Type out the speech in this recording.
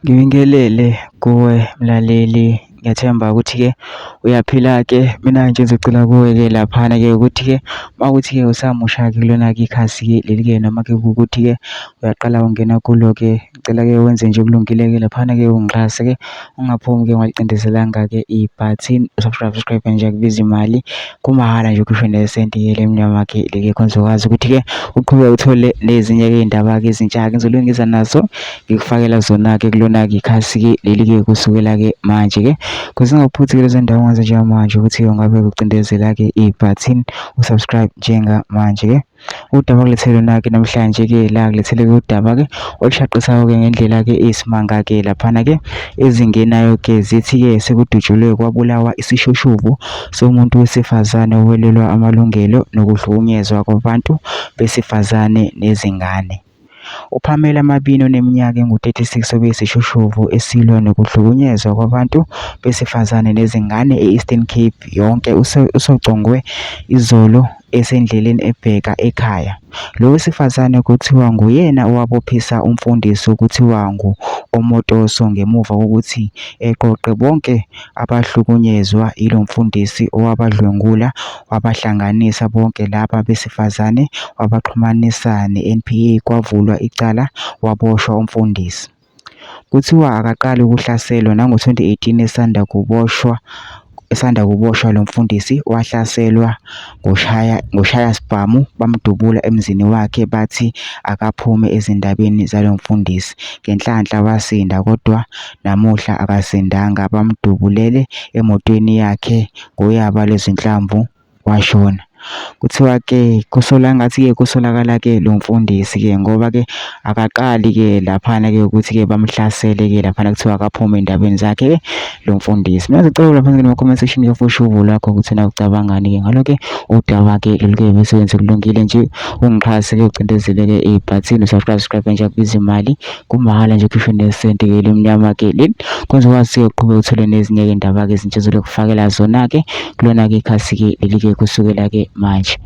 Ngibingelele kuwe mlaleli, ngiyathemba ukuthi-ke uyaphila-ke. Mina nje ngizocela kuwe-ke laphana-ke ukuthi-ke mawukuthi-ke usamusha-ke kulona-ke ikhasi-ke leli-ke noma-ke kuwukuthi-ke uyaqala ungena kulo-ke, ngicela-ke wenze nje okulungile-ke laphana-ke ungixhase-ke, ungaphumi-ke ungalicindezelanga-ke ibhathini subscribe nje akubizi imali, kumahhala nje ukhishwe nesenti-ke lemnyama-ke leli khona uzokwazi ukuthi-ke uqhubeke uthole nezinye-ke iy'ndaba-ke ezintsha-ke ngizolungisa nazo ngikufakela zona-ke kulona-ke ikhasi-ke leli-ke kusukela-ke manje-ke kuze ungaphuthi-ke lezo ndawo ongazi njengamanje ukuthi-ke ungabe ucindezela-ke ibhathini usubscribe njengamanje-ke. Udaba kulethele lona-ke namhlanje-ke la kulethele-ke udaba-ke olushaqisayo-ke ngendlela-ke eyisimanga-ke laphana-ke ezingenayo-ke zithi-ke sekudutshulwe kwabulawa isishoshovu somuntu wesifazane owelelwa amalungelo nokuhlukunyezwa kwabantu besifazane nezingane. UPamela Mabini oneminyaka engu-36 obeyisishoshovu esilwa nokuhlukunyezwa kwabantu besifazane nezingane e-Eastern Cape yonke usocongwe izolo esendleleni ebheka ekhaya. Lo wesifazane kuthiwa nguyena owabophisa umfundisi okuthiwa ngu-Omotoso ngemuva kokuthi eqoqe bonke abahlukunyezwa yilo mfundisi owabadlwengula wabahlanganisa bonke laba besifazane wabaxhumanisa ne-NPA kwavulwa icala waboshwa umfundisi. Kuthiwa akaqali ukuhlaselwa nango-2018 esanda kuboshwa lo mfundisi wahlaselwa ngoshaya sibhamu bamdubula emzini wakhe bathi akaphume ezindabeni zalo mfundisi. Ngenhlanhla wasinda kodwa namuhla akasindanga bamdubulele emotweni yakhe ngoyaba lwezinhlamvu washona. Kuthiwa-ke ngathi-ke kusolakala-ke lo mfundisi-ke ngoba-ke akaqali-ke laphana-ke ukuthi-ke bamhlasele-ke laphana kuthiwa akaphume ey'ndabeni zakhe lo mfundisi. Mina ngicela lapha kuma-comment section ufushe uvo lwakho ukuthi na ucabangani-ke ngalo-ke udaba-ke lolu-ke bese wenze kulungile nje ungixhase-ke ucindezele-ke ibhathini usubscribe nje akubiza imali, kumahhala nje ukhishwe nesenti-ke lemnyama-ke leli kwenza ukwazi-ke uqhubeke uthole nezinye-ke iy'ndaba-ke ezintsha ezokufakela zona-ke kulona-ke ikhasi-ke leli-ke kusukela-ke manje.